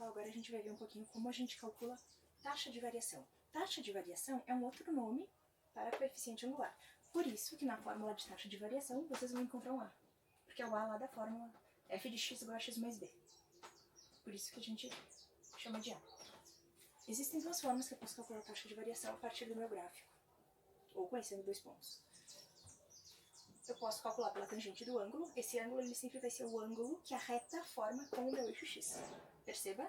pessoal, agora a gente vai ver um pouquinho como a gente calcula taxa de variação. Taxa de variação é um outro nome para coeficiente angular. Por isso que na fórmula de taxa de variação vocês vão encontrar um A. Porque é o A lá da fórmula f de x igual a x mais b. Por isso que a gente chama de A. Existem duas formas que eu posso calcular a taxa de variação a partir do meu gráfico, ou conhecendo dois pontos. Eu posso calcular pela tangente do ângulo. Esse ângulo ele sempre vai ser o ângulo que a reta forma com o meu eixo x. Perceba?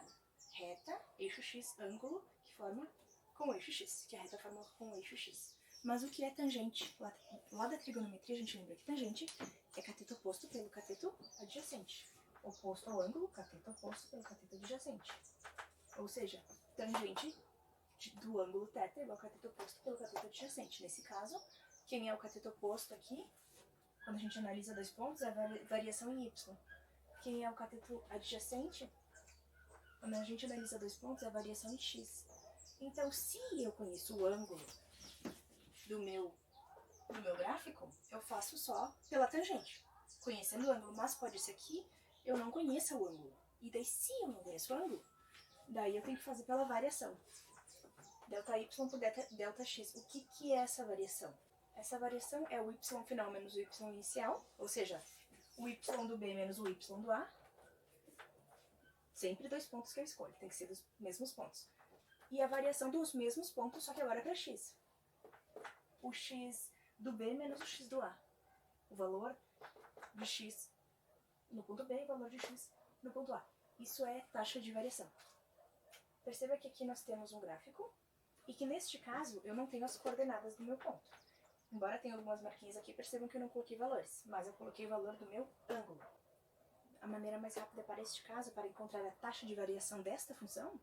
Reta, eixo x, ângulo que forma com o eixo x, que a reta forma com o eixo x. Mas o que é tangente? Lá da trigonometria a gente lembra que tangente é cateto oposto pelo cateto adjacente. Oposto ao ângulo, cateto oposto pelo cateto adjacente. Ou seja, tangente do ângulo θ é igual a cateto oposto pelo cateto adjacente. Nesse caso, quem é o cateto oposto aqui? Quando a gente analisa dois pontos, é a variação em y. Quem é o cateto adjacente? Quando a gente analisa dois pontos, é a variação em x. Então, se eu conheço o ângulo do meu gráfico, eu faço só pela tangente, conhecendo o ângulo. Mas pode ser que eu não conheça o ângulo. E daí, se eu não conheço o ângulo, daí eu tenho que fazer pela variação. Delta y por delta x. O que é essa variação? Essa variação é o y final menos o y inicial, ou seja, o y do b menos o y do a. Sempre dois pontos que eu escolho, tem que ser dos mesmos pontos. E a variação dos mesmos pontos, só que agora é para x. O x do b menos o x do a. O valor de x no ponto b e o valor de x no ponto a. Isso é taxa de variação. Perceba que aqui nós temos um gráfico e que neste caso eu não tenho as coordenadas do meu ponto. Embora tenha algumas marquinhas aqui, percebam que eu não coloquei valores, mas eu coloquei o valor do meu ângulo. A maneira mais rápida para este caso, para encontrar a taxa de variação desta função,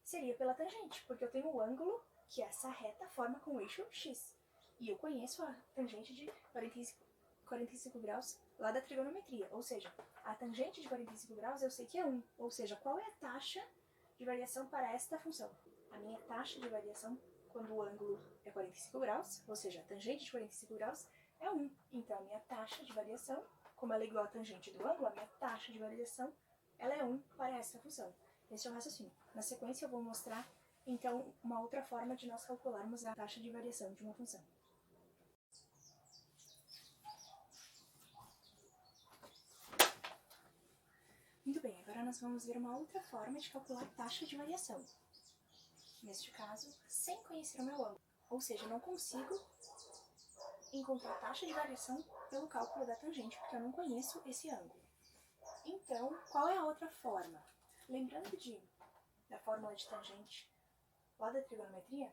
seria pela tangente, porque eu tenho o ângulo que essa reta forma com o eixo x. E eu conheço a tangente de 45 graus lá da trigonometria, ou seja, a tangente de 45 graus eu sei que é 1, ou seja, qual é a taxa de variação para esta função? A minha taxa de variação quando o ângulo é 45 graus, ou seja, a tangente de 45 graus é 1. Então, a minha taxa de variação, como ela é igual à tangente do ângulo, a minha taxa de variação ela é 1 para essa função. Esse é o raciocínio. Na sequência, eu vou mostrar, então, uma outra forma de nós calcularmos a taxa de variação de uma função. Muito bem, agora nós vamos ver uma outra forma de calcular a taxa de variação. Neste caso, sem conhecer o meu ângulo. Ou seja, eu não consigo encontrar a taxa de variação pelo cálculo da tangente, porque eu não conheço esse ângulo. Então, qual é a outra forma? Lembrando da fórmula de tangente lá da trigonometria,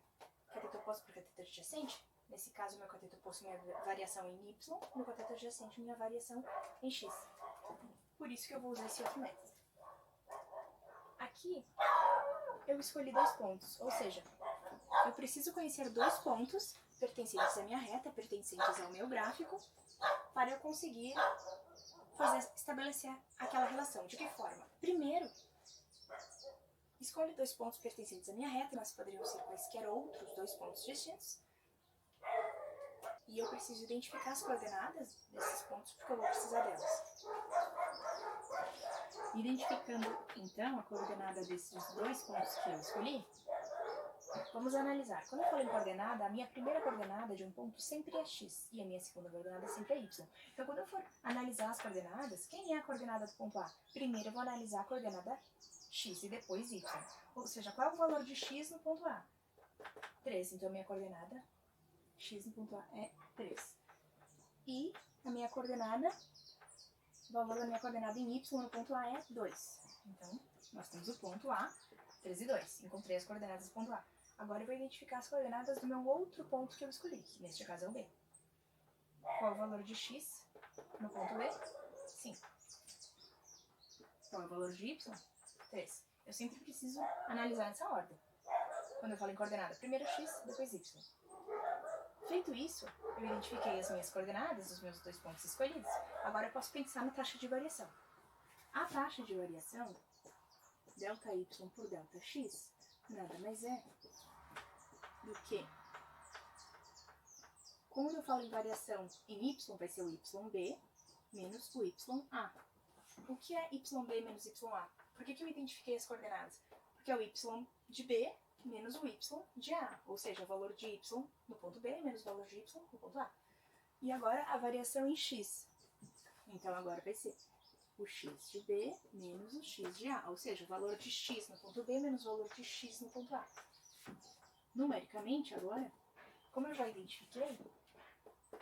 cateto oposto por cateto adjacente, nesse caso, meu cateto oposto minha variação em y, meu cateto adjacente minha variação em x. Por isso que eu vou usar esse outro método. Aqui, eu escolhi dois pontos, ou seja, eu preciso conhecer dois pontos pertencentes à minha reta, pertencentes ao meu gráfico, para eu conseguir estabelecer aquela relação. De que forma? Primeiro, escolho dois pontos pertencentes à minha reta, mas poderiam ser quaisquer outros dois pontos distintos. E eu preciso identificar as coordenadas desses pontos, porque eu vou precisar delas. Identificando, então, a coordenada desses dois pontos que eu escolhi, vamos analisar. Quando eu falo em coordenada, a minha primeira coordenada de um ponto sempre é x, e a minha segunda coordenada sempre é y. Então, quando eu for analisar as coordenadas, quem é a coordenada do ponto A? Primeiro eu vou analisar a coordenada x e depois y. Ou seja, qual é o valor de x no ponto A? 3. Então, a minha coordenada x no ponto A é 3. E a minha coordenada... O valor da minha coordenada em y no ponto A é 2. Então, nós temos o ponto A, 3 e 2. Encontrei as coordenadas do ponto A. Agora eu vou identificar as coordenadas do meu outro ponto que eu escolhi, que neste caso é o B. Qual é o valor de x no ponto B? 5. Qual é o valor de y? 3. Eu sempre preciso analisar nessa ordem. Quando eu falo em coordenada, primeiro x, depois y. Feito isso, eu identifiquei as minhas coordenadas, os meus dois pontos escolhidos. Agora eu posso pensar na taxa de variação. A taxa de variação, delta y por delta x, nada mais é do que... Quando eu falo em variação em y, vai ser o yb menos o ya. O que é yb menos ya? Por que eu identifiquei as coordenadas? Porque é o y de B menos o y de A, ou seja, o valor de y no ponto B menos o valor de y no ponto A. E agora a variação em x. Então agora vai ser o x de B menos o x de A, ou seja, o valor de x no ponto B menos o valor de x no ponto A. Numericamente, agora, como eu já identifiquei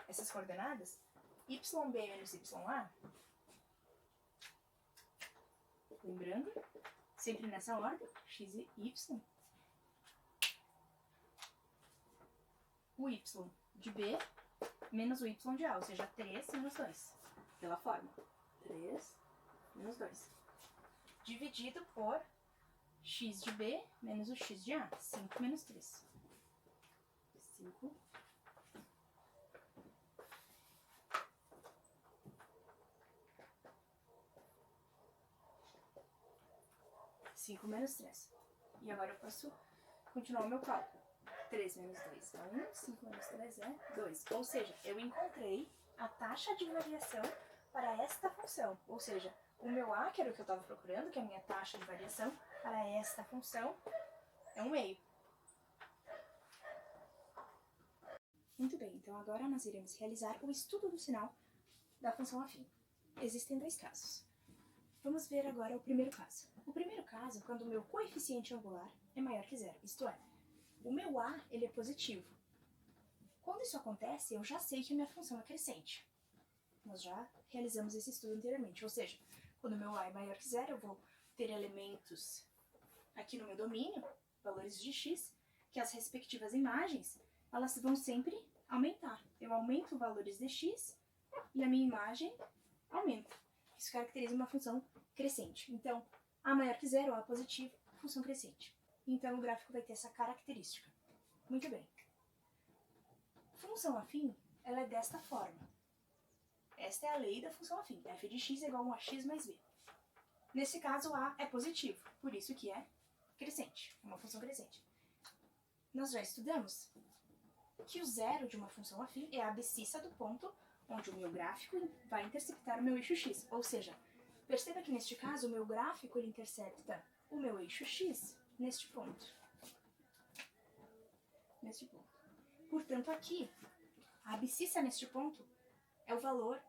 essas coordenadas, yb menos ya, lembrando, sempre nessa ordem, x e y, o y de B menos o y de A, ou seja, 3 menos 2, pela fórmula. 3 menos 2. Dividido por x de B menos o x de A, 5 menos 3. 5 5 menos 3. E agora eu posso continuar o meu cálculo. 3 menos 2 é 1, 5 menos 3 é 2. Ou seja, eu encontrei a taxa de variação para esta função. Ou seja, o meu A, que era o que eu estava procurando, que é a minha taxa de variação, para esta função é 1/2. Muito bem, então agora nós iremos realizar o estudo do sinal da função afim. Existem 2 casos. Vamos ver agora o primeiro caso. O primeiro caso é quando o meu coeficiente angular é maior que zero, isto é, o meu A ele é positivo. Quando isso acontece, eu já sei que a minha função é crescente. Nós já realizamos esse estudo anteriormente, ou seja, quando o meu A é maior que zero, eu vou ter elementos aqui no meu domínio, valores de x, que as respectivas imagens, elas vão sempre aumentar. Eu aumento valores de x e a minha imagem aumenta. Isso caracteriza uma função crescente. Então, A maior que zero, A positivo, função crescente. Então, o gráfico vai ter essa característica. Muito bem. Função afim, ela é desta forma. Esta é a lei da função afim. F de x é igual a 1 a x mais b. Nesse caso, A é positivo, por isso que é crescente, uma função crescente. Nós já estudamos que o zero de uma função afim é a abscissa do ponto onde o meu gráfico vai interceptar o meu eixo x. Ou seja, perceba que neste caso o meu gráfico ele intercepta o meu eixo x neste ponto. Neste ponto. Portanto, aqui, a abscissa neste ponto é o valor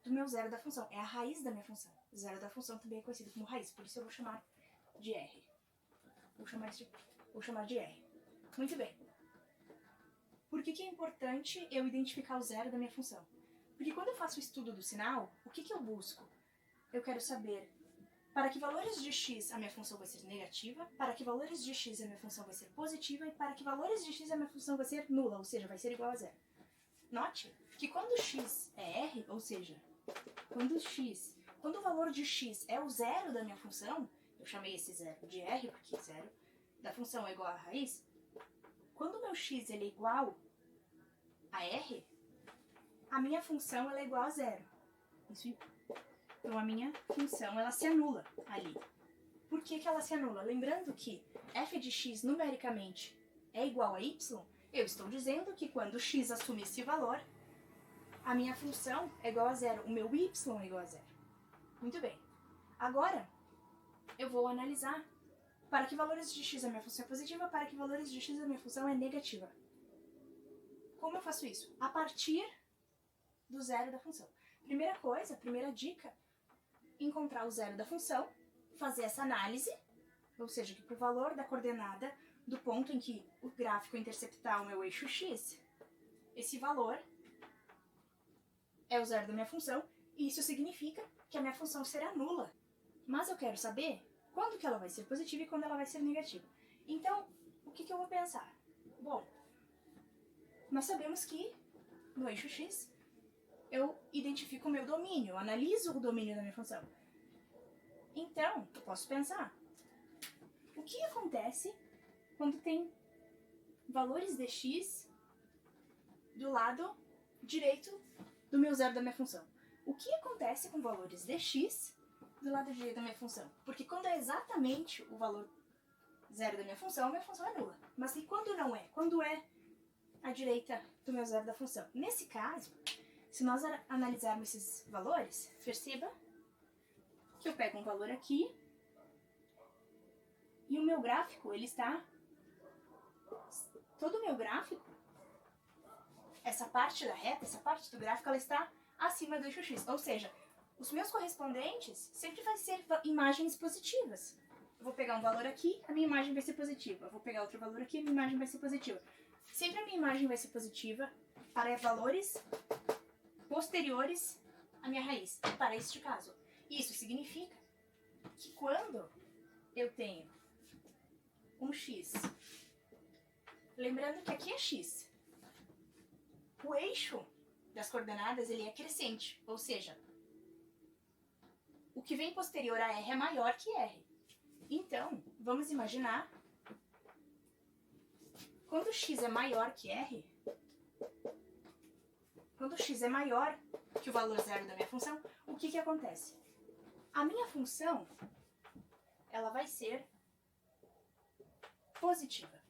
do meu zero da função, é a raiz da minha função. Zero da função também é conhecido como raiz, por isso eu vou chamar de R. Vou chamar de R. Muito bem. Por que é importante eu identificar o zero da minha função? Porque quando eu faço o estudo do sinal, o que eu busco? Eu quero saber para que valores de x a minha função vai ser negativa, para que valores de x a minha função vai ser positiva e para que valores de x a minha função vai ser nula, ou seja, vai ser igual a zero. Note que quando x é r, ou seja, quando o valor de x é o zero da minha função, eu chamei esse zero de r, porque zero da função é igual a raiz, quando o meu x ele é igual a r, a minha função ela é igual a zero. Então a minha função ela se anula ali. Por que ela se anula? Lembrando que f de x numericamente é igual a y, eu estou dizendo que quando x assume esse valor, a minha função é igual a zero, o meu y é igual a zero. Muito bem. Agora, eu vou analisar para que valores de x a minha função é positiva, para que valores de x a minha função é negativa. Como eu faço isso? A partir do zero da função. Primeira coisa, primeira dica, encontrar o zero da função, fazer essa análise, ou seja, que para o valor da coordenada do ponto em que o gráfico interceptar o meu eixo x, esse valor é o zero da minha função, e isso significa que a minha função será nula. Mas eu quero saber quando que ela vai ser positiva e quando ela vai ser negativa. Então, o que eu vou pensar? Bom, nós sabemos que no eixo x eu identifico o meu domínio, eu analiso o domínio da minha função. Então, eu posso pensar, o que acontece quando tem valores de x do lado direito do meu zero da minha função? O que acontece com valores de x do lado direito da minha função? Porque quando é exatamente o valor zero da minha função é nula. Mas e quando não é? Quando é a direita do meu zero da função? Nesse caso, se nós analisarmos esses valores, perceba que eu pego um valor aqui E o meu gráfico, ele está... Todo o meu gráfico, essa parte da reta, essa parte do gráfico, ela está acima do eixo X. Ou seja, os meus correspondentes sempre vai ser imagens positivas. Eu vou pegar um valor aqui, a minha imagem vai ser positiva. Eu vou pegar outro valor aqui, a minha imagem vai ser positiva. Sempre a minha imagem vai ser positiva para valores posteriores à minha raiz, para este caso. Isso significa que quando eu tenho um x, lembrando que aqui é x, o eixo das coordenadas ele é crescente, ou seja, o que vem posterior a R é maior que R. Então, vamos imaginar, quando x é maior que R, quando x é maior que o valor zero da minha função, o que acontece? A minha função, ela vai ser positiva.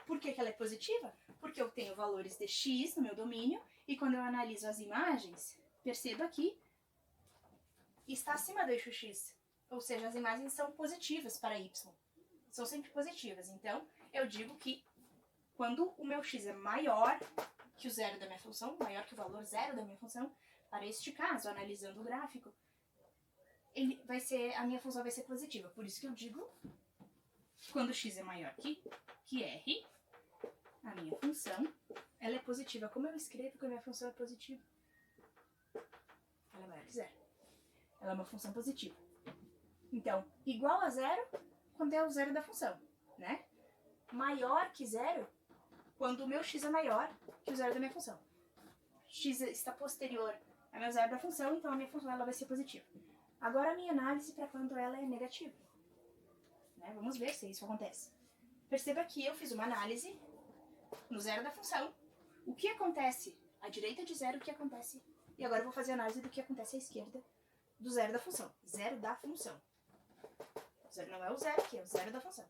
Por que ela é positiva? Porque eu tenho valores de x no meu domínio, e quando eu analiso as imagens, perceba que está acima do eixo x. Ou seja, as imagens são positivas para y. São sempre positivas. Então, eu digo que quando o meu x é maior que o zero da minha função, maior que o valor zero da minha função, para este caso, analisando o gráfico, a minha função vai ser positiva. Por isso que eu digo que quando x é maior que r, a minha função ela é positiva. Como eu escrevo que a minha função é positiva? Ela é maior que zero. Ela é uma função positiva. Então, igual a zero quando é o zero da função, né? Maior que zero quando o meu x é maior que o zero da minha função. X está posterior ao meu zero da função, então a minha função ela vai ser positiva. Agora a minha análise para quando ela é negativa. Né? Vamos ver se isso acontece. Perceba que eu fiz uma análise no zero da função. O que acontece à direita de zero, o que acontece... E agora eu vou fazer a análise do que acontece à esquerda do zero da função. Zero da função. Zero não é o zero aqui, é o zero da função.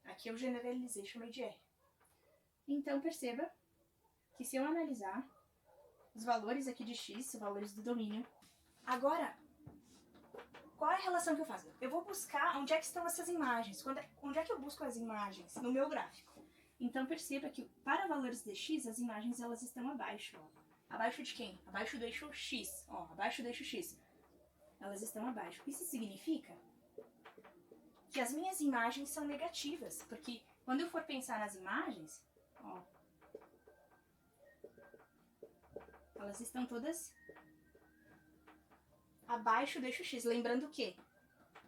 Aqui eu generalizei, chamei de R. Então perceba que se eu analisar os valores aqui de x, os valores do domínio, agora, qual é a relação que eu faço? Eu vou buscar onde é que estão essas imagens. Onde é que eu busco as imagens? No meu gráfico. Então perceba que para valores de x, as imagens elas estão abaixo. Ó. Abaixo de quem? Abaixo do eixo x. Ó, abaixo do eixo x. Elas estão abaixo. Isso significa que as minhas imagens são negativas. Porque quando eu for pensar nas imagens, ó, elas estão todas abaixo do eixo x. Lembrando que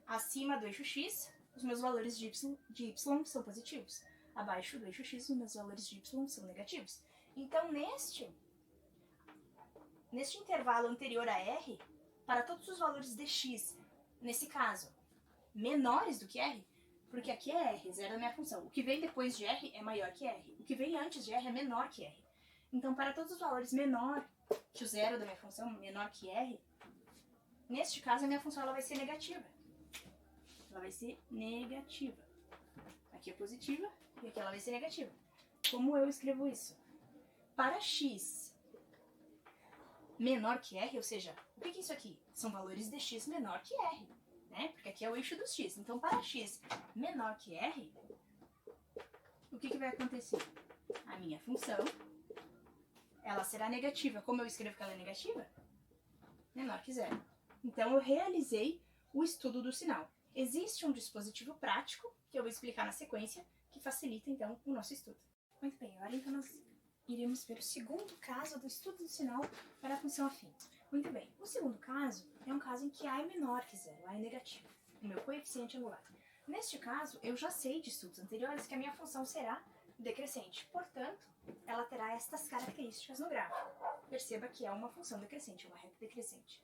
acima do eixo x, os meus valores de y são positivos. Abaixo do eixo x, os meus valores de y são negativos. Então, neste intervalo anterior a R, para todos os valores de x, nesse caso, menores do que R, porque aqui é R, zero é a minha função. O que vem depois de R é maior que R. O que vem antes de R é menor que R. Então, para todos os valores menor que o zero da minha função, menor que R, neste caso, a minha função ela vai ser negativa. Ela vai ser negativa. Aqui é positiva e aqui ela vai ser negativa. Como eu escrevo isso? Para x menor que R, ou seja, o que é isso aqui? São valores de x menor que R, né? Porque aqui é o eixo dos x. Então, para x menor que R, o que vai acontecer? A minha função, ela será negativa. Como eu escrevo que ela é negativa? Menor que zero. Então, eu realizei o estudo do sinal. Existe um dispositivo prático, que eu vou explicar na sequência, que facilita, então, o nosso estudo. Muito bem, agora então nós iremos ver o segundo caso do estudo do sinal para a função afim. Muito bem, o segundo caso é um caso em que A é menor que zero, A é negativo, o meu coeficiente angular. Neste caso, eu já sei de estudos anteriores que a minha função será decrescente, portanto, ela terá estas características no gráfico. Perceba que é uma função decrescente, uma reta decrescente.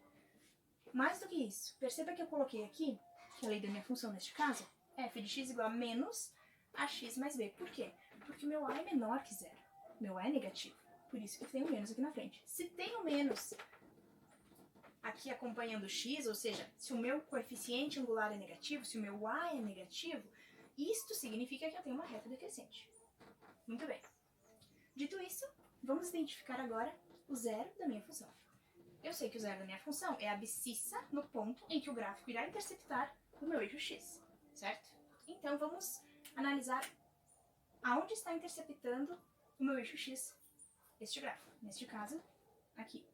Mais do que isso, perceba que eu coloquei aqui, que a lei da minha função neste caso, f de x igual a menos ax mais b. Por quê? Porque o meu a é menor que zero. Meu a é negativo. Por isso que eu tenho menos aqui na frente. Se tenho menos aqui acompanhando x, ou seja, se o meu coeficiente angular é negativo, se o meu a é negativo, isto significa que eu tenho uma reta decrescente. Muito bem. Dito isso, vamos identificar agora o zero da minha função. Eu sei que o zero da minha função é a abscissa no ponto em que o gráfico irá interceptar o meu eixo x, certo? Então, vamos analisar aonde está interceptando o meu eixo x, este gráfico. Neste caso, aqui.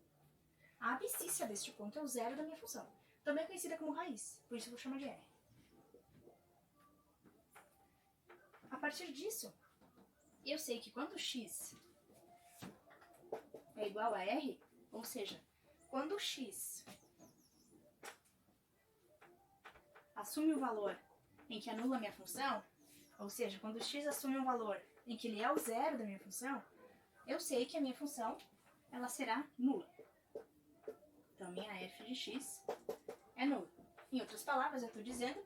A abscissa deste ponto é o zero da minha função, também conhecida como raiz, por isso eu vou chamar de R. A partir disso, eu sei que quando x é igual a R, ou seja, quando x assume o valor em que anula a minha função, ou seja, quando x assume um valor em que ele é o zero da minha função, eu sei que a minha função ela será nula. Então, minha f de x é nula. Em outras palavras, eu estou dizendo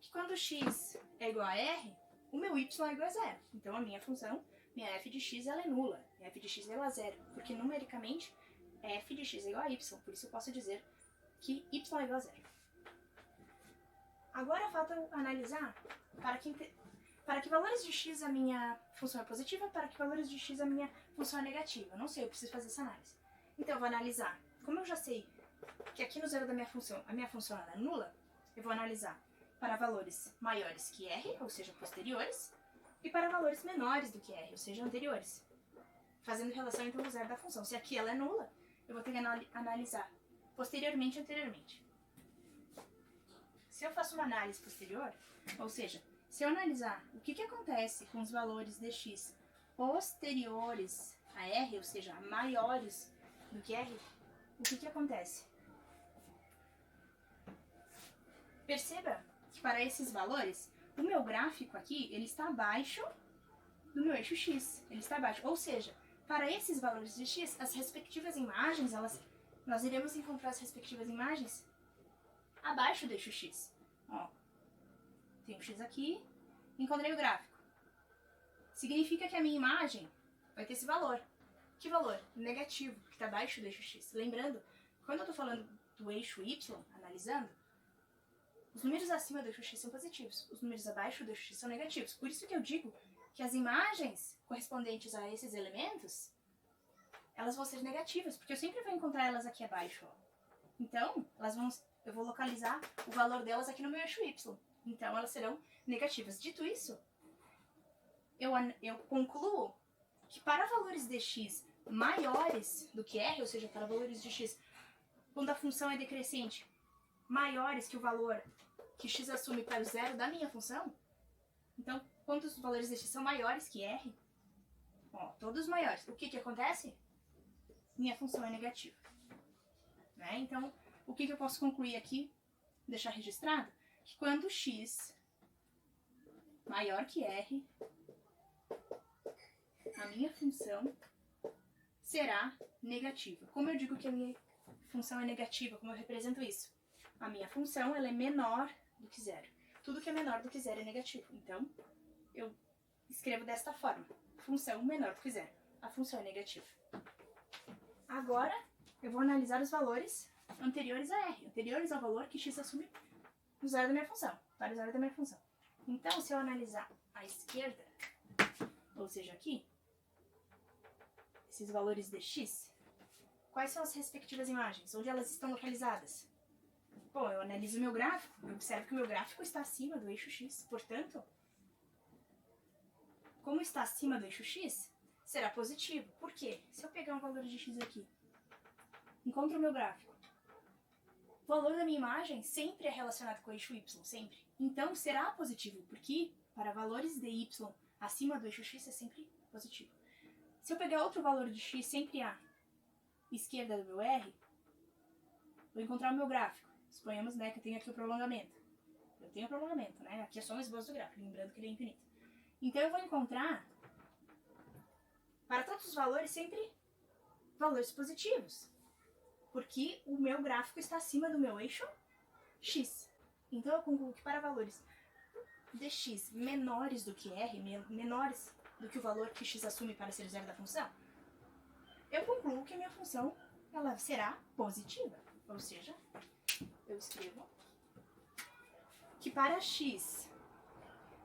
que quando x é igual a r, o meu y é igual a zero. Então, a minha função, minha f de x, ela é nula. Minha f de x é igual a zero, porque numericamente, f de x é igual a y. Por isso, eu posso dizer que y é igual a zero. Agora, falta analisar para que valores de x a minha função é positiva, para que valores de x a minha função é negativa. Eu não sei, eu preciso fazer essa análise. Então, eu vou analisar. Como eu já sei que aqui no zero da minha função, a minha função é nula, eu vou analisar para valores maiores que r, ou seja, posteriores, e para valores menores do que r, ou seja, anteriores. Fazendo relação entre o zero da função. Se aqui ela é nula, eu vou ter que analisar posteriormente e anteriormente. Se eu faço uma análise posterior, ou seja, se eu analisar o que acontece com os valores de x posteriores a r, ou seja, maiores do que r, o que acontece? Perceba que para esses valores, o meu gráfico aqui, ele está abaixo do meu eixo x. Ele está abaixo. Ou seja, para esses valores de x, as respectivas imagens, nós iremos encontrar as respectivas imagens abaixo do eixo x. Ó, tem um x aqui, encontrei o gráfico. Significa que a minha imagem vai ter esse valor. Que valor? Negativo, que está abaixo do eixo x. Lembrando, quando eu estou falando do eixo y, analisando, os números acima do eixo x são positivos, os números abaixo do eixo x são negativos. Por isso que eu digo que as imagens correspondentes a esses elementos, elas vão ser negativas, porque eu sempre vou encontrar elas aqui abaixo. Ó. Então, eu vou localizar o valor delas aqui no meu eixo y. Então, elas serão negativas. Dito isso, eu concluo que para valores de x maiores do que r, ou seja, para valores de x, quando a função é decrescente, maiores que o valor que x assume para o zero da minha função, então, quando os valores de x são maiores que r, ó, todos maiores, o que acontece? Minha função é negativa. Né? Então, o que eu posso concluir aqui, deixar registrado? Que quando x maior que r, a minha função será negativa. Como eu digo que a minha função é negativa, como eu represento isso? A minha função ela é menor do que zero. Tudo que é menor do que zero é negativo. Então, eu escrevo desta forma. Função menor do que zero. A função é negativa. Agora, eu vou analisar os valores anteriores a r. Anteriores ao valor que x assume no zero da minha função. Para o zero da minha função. Então, se eu analisar à esquerda, ou seja, aqui, esses valores de x, quais são as respectivas imagens? Onde elas estão localizadas? Bom, eu analiso o meu gráfico, eu observo que o meu gráfico está acima do eixo x, portanto, como está acima do eixo x, será positivo. Por quê? Se eu pegar um valor de x aqui, encontro o meu gráfico, o valor da minha imagem sempre é relacionado com o eixo y, sempre. Então, será positivo, porque para valores de y acima do eixo x é sempre positivo. Se eu pegar outro valor de x sempre à esquerda do meu r, vou encontrar o meu gráfico. Suponhamos, né, que eu tenho aqui o prolongamento. Eu tenho o prolongamento, né? Aqui é só um esboço do gráfico, lembrando que ele é infinito. Então, eu vou encontrar, para todos os valores, sempre valores positivos. Porque o meu gráfico está acima do meu eixo x. Então, eu concluo que para valores de x menores do que r, menores do que o valor que x assume para ser o zero da função, eu concluo que a minha função ela será positiva. Ou seja, eu escrevo que para x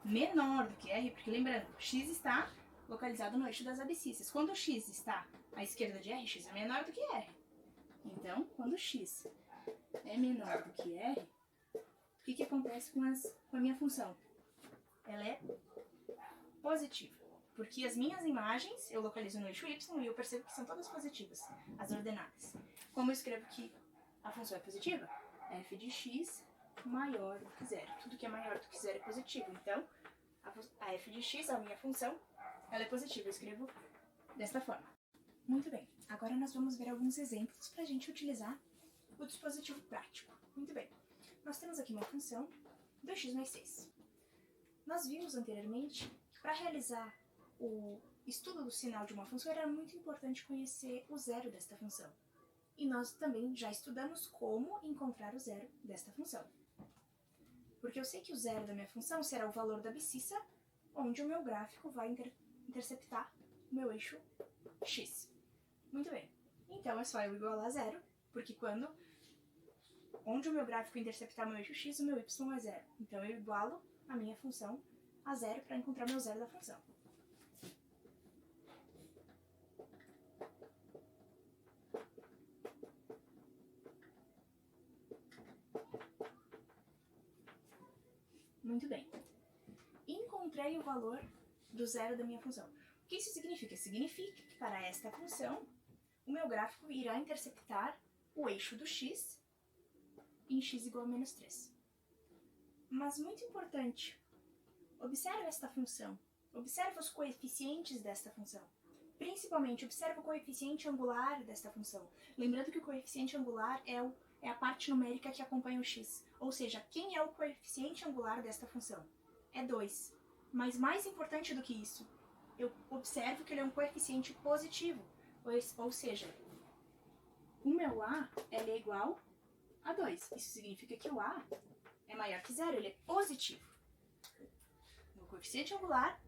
menor do que r, porque lembrando, x está localizado no eixo das abscissas. Quando x está à esquerda de r, x é menor do que r. Então, quando x é menor do que r, o que acontece com a minha função? ela é positiva. Porque as minhas imagens eu localizo no eixo Y e eu percebo que são todas positivas, as ordenadas. Como eu escrevo que a função é positiva? F de x maior do que zero. Tudo que é maior do que zero é positivo. Então, a f de x, a minha função, ela é positiva. Eu escrevo desta forma. Muito bem. Agora nós vamos ver alguns exemplos para a gente utilizar o dispositivo prático. Muito bem. Nós temos aqui uma função 2x mais 6. Nós vimos anteriormente que para realizar o estudo do sinal de uma função era muito importante conhecer o zero desta função. E nós também já estudamos como encontrar o zero desta função. Porque eu sei que o zero da minha função será o valor da abscissa, onde o meu gráfico vai interceptar o meu eixo x. Muito bem. Então é só eu igualar a zero, porque onde o meu gráfico interceptar o meu eixo x, o meu y é zero. Então eu igualo a minha função a zero para encontrar meu zero da função. Muito bem. Encontrei o valor do zero da minha função. O que isso significa? Significa que para esta função, o meu gráfico irá interceptar o eixo do x em x igual a menos 3. Mas muito importante, observe esta função. Observe os coeficientes desta função. Principalmente, observe o coeficiente angular desta função. Lembrando que o coeficiente angular é a parte numérica que acompanha o x. Ou seja, quem é o coeficiente angular desta função? É 2. Mas mais importante do que isso, eu observo que ele é um coeficiente positivo. Ou seja, o meu a ele é igual a 2. Isso significa que o a é maior que zero, ele é positivo. O coeficiente angular,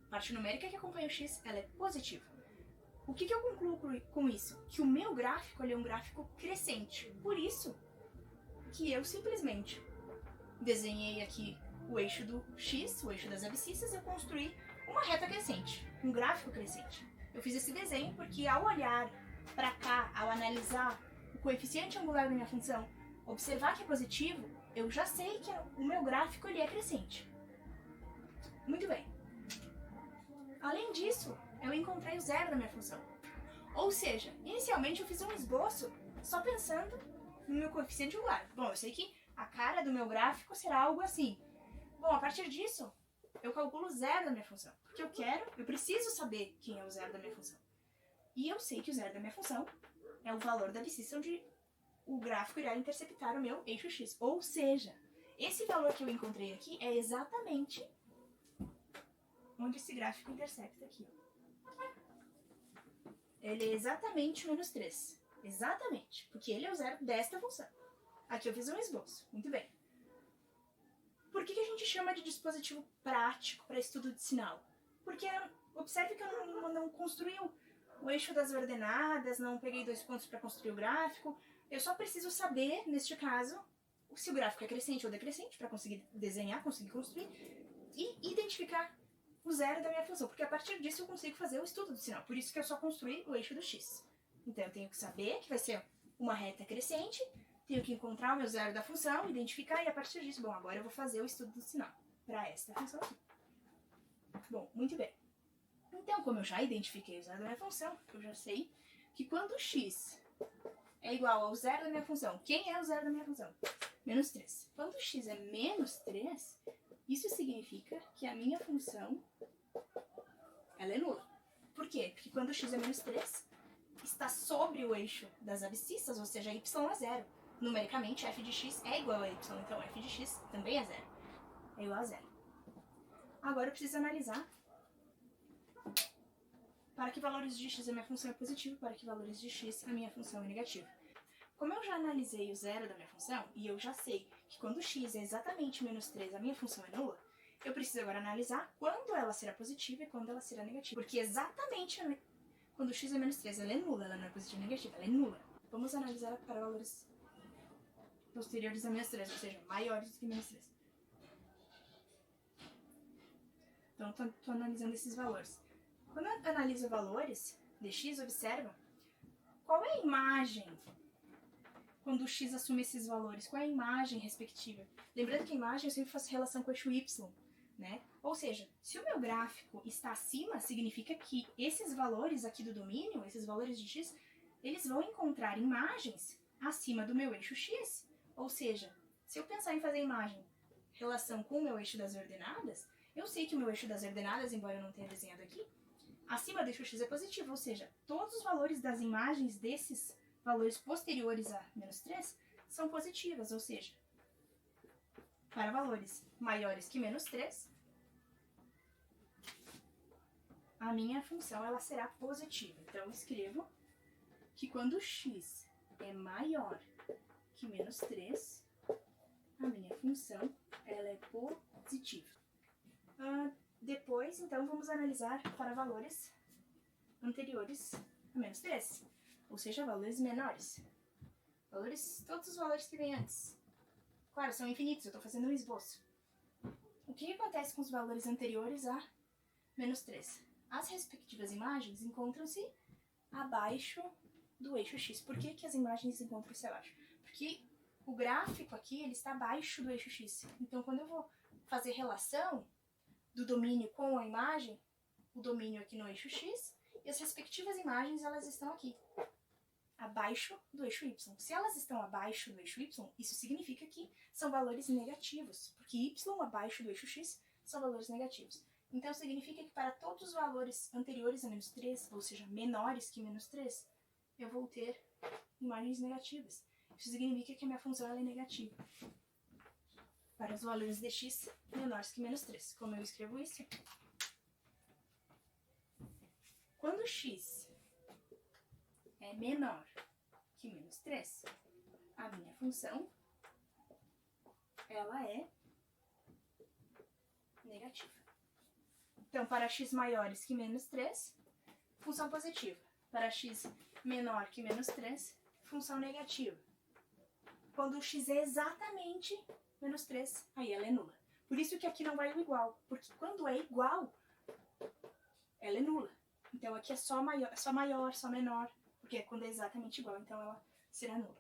parte numérica que acompanha o x, ela é positiva. O que eu concluo com isso? Que o meu gráfico ele é um gráfico crescente. Por isso que eu simplesmente desenhei aqui o eixo do x, o eixo das abscissas, e eu construí uma reta crescente, um gráfico crescente. Eu fiz esse desenho porque ao olhar para cá, ao analisar o coeficiente angular da minha função, observar que é positivo, eu já sei que o meu gráfico ele é crescente. Muito bem. Além disso, eu encontrei o zero da minha função. Ou seja, inicialmente eu fiz um esboço só pensando no meu coeficiente angular. Bom, eu sei que a cara do meu gráfico será algo assim. Bom, a partir disso, eu calculo o zero da minha função. Porque eu preciso saber quem é o zero da minha função. E eu sei que o zero da minha função é o valor da abscissa onde o gráfico irá interceptar o meu eixo x. Ou seja, esse valor que eu encontrei aqui é exatamente onde esse gráfico intercepta aqui. Ele é exatamente menos 3. Exatamente, porque ele é o zero desta função. Aqui eu fiz um esboço. Muito bem. Por que a gente chama de dispositivo prático para estudo de sinal? Porque observe que eu não construí o eixo das ordenadas, não peguei 2 pontos para construir o gráfico. Eu só preciso saber, neste caso, se o gráfico é crescente ou decrescente para conseguir desenhar, conseguir construir e identificar o zero da minha função, porque a partir disso eu consigo fazer o estudo do sinal. Por isso que eu só construí o eixo do x. Então eu tenho que saber que vai ser uma reta crescente, tenho que encontrar o meu zero da função, identificar, e a partir disso, bom, agora eu vou fazer o estudo do sinal para esta função aqui. Bom, muito bem. Então, como eu já identifiquei o zero da minha função, eu já sei que quando x é igual ao zero da minha função, quem é o zero da minha função? Menos 3. Quando x é menos 3, isso significa que a minha função ela é nula. Por quê? Porque quando x é menos 3, está sobre o eixo das abscissas, ou seja, y é zero. Numericamente, f de x é igual a y, então f de x também é zero. É igual a zero. Agora eu preciso analisar para que valores de x a minha função é positiva e para que valores de x a minha função é negativa. Como eu já analisei o zero da minha função, e eu já sei que quando x é exatamente menos 3 a minha função é nula, eu preciso agora analisar quando ela será positiva e quando ela será negativa. Porque exatamente quando x é menos 3 ela é nula, ela não é positiva ou negativa, ela é nula. Vamos analisar para valores posteriores a menos 3, ou seja, maiores do que menos 3. Então, estou analisando esses valores. Quando eu analiso valores de x, observa qual é a imagem quando o x assume esses valores, qual é a imagem respectiva. Lembrando que a imagem eu sempre faço relação com o eixo y. né? Ou seja, se o meu gráfico está acima, significa que esses valores aqui do domínio, esses valores de x, eles vão encontrar imagens acima do meu eixo x. Ou seja, se eu pensar em fazer imagem relação com o meu eixo das ordenadas, eu sei que o meu eixo das ordenadas, embora eu não tenha desenhado aqui, acima do eixo x é positivo, ou seja, todos os valores das imagens desses valores posteriores a menos 3 são positivas, ou seja, para valores maiores que menos 3, a minha função ela será positiva. Então, eu escrevo que quando x é maior que menos 3, a minha função ela é positiva. Depois, então, vamos analisar para valores anteriores a menos 3, ou seja, valores menores. Todos os valores que vêm antes. Claro, são infinitos, eu estou fazendo um esboço. O que acontece com os valores anteriores a menos 3? As respectivas imagens encontram-se abaixo do eixo x. Por que as imagens encontram-se abaixo? Porque o gráfico aqui ele está abaixo do eixo x. Então, quando eu vou fazer relação do domínio com a imagem, o domínio aqui no eixo x, e as respectivas imagens elas estão aqui, abaixo do eixo y. Se elas estão abaixo do eixo y, isso significa que são valores negativos, porque y abaixo do eixo x são valores negativos. Então, significa que para todos os valores anteriores a menos 3, ou seja, menores que menos 3, eu vou ter imagens negativas. Isso significa que a minha função ela é negativa. Para os valores de x menores que menos 3. Como eu escrevo isso? Quando x é menor que menos 3, a minha função ela é negativa. Então, para x maiores que menos 3, função positiva. Para x menor que menos 3, função negativa. Quando o x é exatamente menos 3, aí ela é nula. Por isso que aqui não vai o igual, porque quando é igual, ela é nula. Então aqui é só maior, só menor, porque é quando é exatamente igual, então ela será nula.